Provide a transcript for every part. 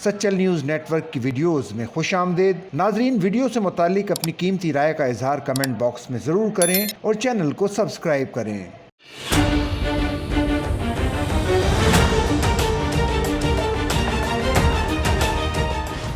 Sachal news net work کی videos میں خوش آمدید۔ ناظرین، ویڈیو سے متعلق اپنی قیمتی رائے کا اظہار کمنٹ باکس میں ضرور کریں اور چینل کو سبسکرائب کریں۔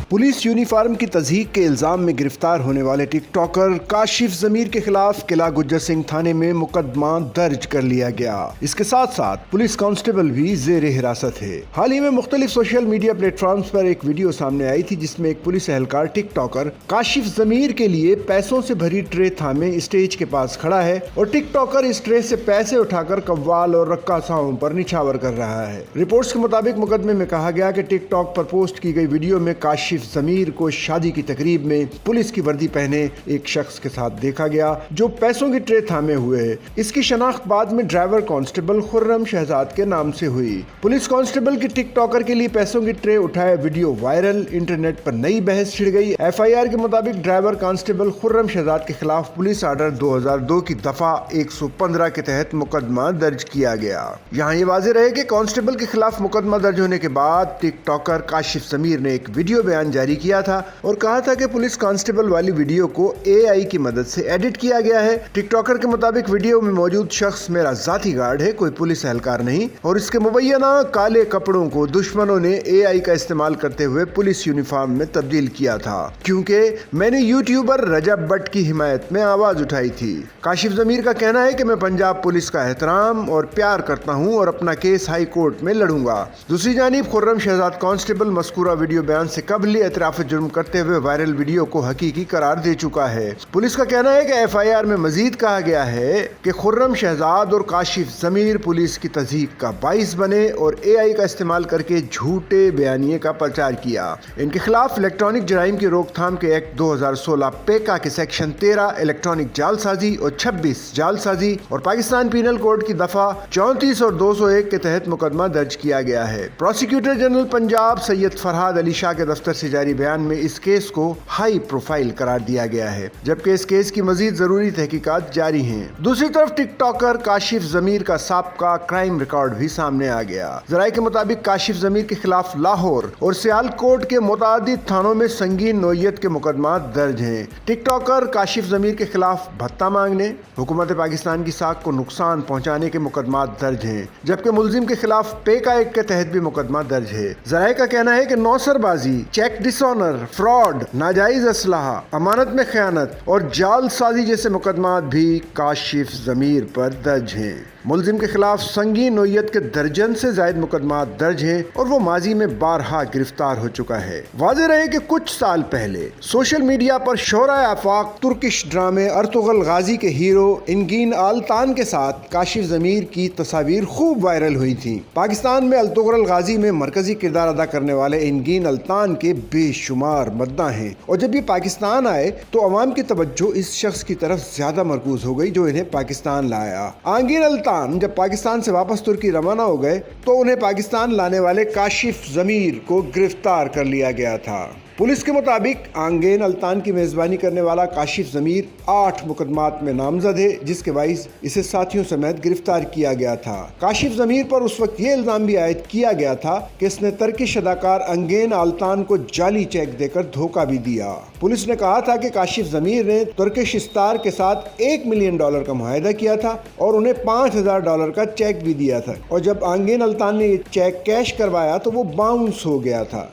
پولیس یونیفارم کی تضحیک کے الزام میں گرفتار ہونے والے ٹک ٹاکر کاشف ضمیر کے خلاف قلعہ گجر سنگھ تھانے میں مقدمہ درج کر لیا گیا۔ اس کے ساتھ ساتھ پولیس کانسٹیبل بھی زیر حراست ہے۔ حال ہی میں مختلف سوشل میڈیا پلیٹ فارمز پر ایک ویڈیو سامنے آئی تھی جس میں ایک پولیس اہلکار ٹک ٹاکر کاشف ضمیر کے لیے پیسوں سے بھری ٹرے تھامے اسٹیج کے پاس کھڑا ہے اور ٹک ٹاکر اس ٹرے سے پیسے اٹھا کر قوال اور رقاصاؤں پر نچھاور کر رہا ہے۔ رپورٹس کے مطابق مقدمے میں کہا گیا کہ ٹک ٹاک پر پوسٹ کی گئی ویڈیو میں کاشف ضمیر کو شادی کی تقریب میں پولیس کی وردی پہنے ایک شخص کے ساتھ دیکھا گیا جو پیسوں کی ٹرے تھامے ہوئے ہے۔ اس کی شناخت بعد میں ڈرائیور کانسٹیبل خرم شہزاد کے نام سے ہوئی۔ پولیس کانسٹیبل کی ٹک ٹاکر کے لیے پیسوں کی ٹرے اٹھائے ویڈیو وائرل، انٹرنیٹ پر نئی بحث چھڑ گئی۔ ایف آئی آر کے مطابق ڈرائیور کانسٹیبل خرم شہزاد کے خلاف پولیس آرڈر 2002 کی دفعہ 115 کے تحت مقدمہ درج کیا گیا۔ یہاں یہ واضح رہے کہ کانسٹیبل کے خلاف مقدمہ درج ہونے کے بعد ٹک ٹاکر کاشف ضمیر نے ایک ویڈیو بیان جاری کیا تھا اور کہا تھا کہ پولیس کانسٹیبل والی ویڈیو کو اے آئی کی مدد سے ایڈٹ کیا گیا ہے۔ ٹک ٹاکر کے مطابق ویڈیو میں موجود شخص میرا ذاتی گارڈ ہے، کوئی پولیس اہلکار نہیں، اور اس کے مبینہ کالے کپڑوں کو دشمنوں نے اے آئی کا استعمال کرتے ہوئے پولیس یونیفارم میں تبدیل کیا تھا کیونکہ میں نے یوٹیوبر رجب بٹ کی حمایت میں آواز اٹھائی تھی۔ کاشف ضمیر کا کہنا ہے کہ میں پنجاب پولیس کا احترام اور پیار کرتا ہوں اور اپنا کیس ہائی کورٹ میں لڑوں گا۔ دوسری جانب خرم شہزاد کانسٹیبل مذکورہ ویڈیو بیان سے قبل اعتراف جرم کرتے ہوئے وائرل ویڈیو کو حقیقی قرار دے چکا ہے۔ پولیس کا کہنا ہے کہ ایف آئی آر میں مزید کہا گیا ہے کہ خرم شہزاد اور کاشف ضمیر پولیس کی تضحیک کا باعث بنے اور اے آئی کا استعمال کر کے جھوٹے بیانیے کا پرچار کیا۔ ان کے خلاف الیکٹرانک جرائم کی روک تھام کے ایکٹ 2016 پیکا کے سیکشن 13 الیکٹرانک جعل سازی اور 26 جعل سازی اور پاکستان پینل کوڈ کی دفعہ 34 اور 201 کے تحت مقدمہ درج کیا گیا ہے۔ پروسیکیوٹر جنرل پنجاب سید فرحاد علی شاہ کے دفتر سے جاری بیان میں اس کیس کو ہائی پروفائل قرار دیا گیا ہے جبکہ اس کیس کی مزید ضروری تحقیقات جاری ہیں۔ دوسری طرف ٹک ٹاکر کاشف ضمیر کا سابقہ کرائم ریکارڈ بھی سامنے آ گیا۔ ذرائع کے مطابق کاشف ضمیر کے خلاف لاہور اور سیال کوٹ کے متعدد تھانوں میں سنگین نوعیت کے مقدمات درج ہیں۔ ٹک ٹاکر کاشف ضمیر کے خلاف بھتہ مانگنے، حکومت پاکستان کی ساکھ کو نقصان پہنچانے کے مقدمات درج ہیں جبکہ ملزم کے خلاف پیکا ایکٹ کے تحت بھی مقدمہ درج ہے۔ ذرائع کا کہنا ہے کہ نوسر بازی، چیک ڈس آنر، فراڈ، ناجائز اسلحہ، امانت میں خیانت اور جعل سازی جیسے مقدمات بھی کاشف ضمیر پر درج ہیں۔ ملزم کے خلاف سنگین نوعیت کے درجن سے زائد مقدمات درج ہیں اور وہ ماضی میں بارہا گرفتار ہو چکا ہے۔ واضح رہے کہ کچھ سال پہلے سوشل میڈیا پر شورائے آفاق ترکش ڈرامے ارطغرل غازی کے ہیرو انگین آلتان کے ساتھ کاشف ضمیر کی تصاویر خوب وائرل ہوئی تھیں۔ پاکستان میں ارطغرل غازی میں مرکزی کردار ادا کرنے والے انگین آلتان کے بے شمار مداح ہیں اور جب یہ پاکستان آئے تو عوام کی توجہ اس شخص کی طرف زیادہ مرکوز ہو گئی جو انہیں پاکستان لایا۔ انگین آلتان جب پاکستان سے واپس ترکی روانہ ہو گئے تو انہیں پاکستان لانے والے کاشف ضمیر کو گرفتار کر لیا گیا تھا۔ پولیس کے مطابق انگین آلتان کی میزبانی کرنے والا کاشف ضمیر 8 مقدمات میں نامزد ہے جس کے باعث اسے ساتھیوں سمیت گرفتار کیا گیا تھا۔ کاشف ضمیر پر اس وقت یہ الزام بھی عائد کیا گیا تھا کہ اس نے ترکش اداکار انگین آلتان کو جعلی چیک دے کر دھوکہ بھی دیا۔ پولیس نے کہا تھا کہ کاشف ضمیر نے ترکش اسٹار کے ساتھ $1 ملین کا معاہدہ کیا تھا اور انہیں $5000 کا چیک بھی دیا تھا اور جب انگین آلتان نے یہ چیک کیش کروایا تو وہ باؤنس ہو گیا تھا۔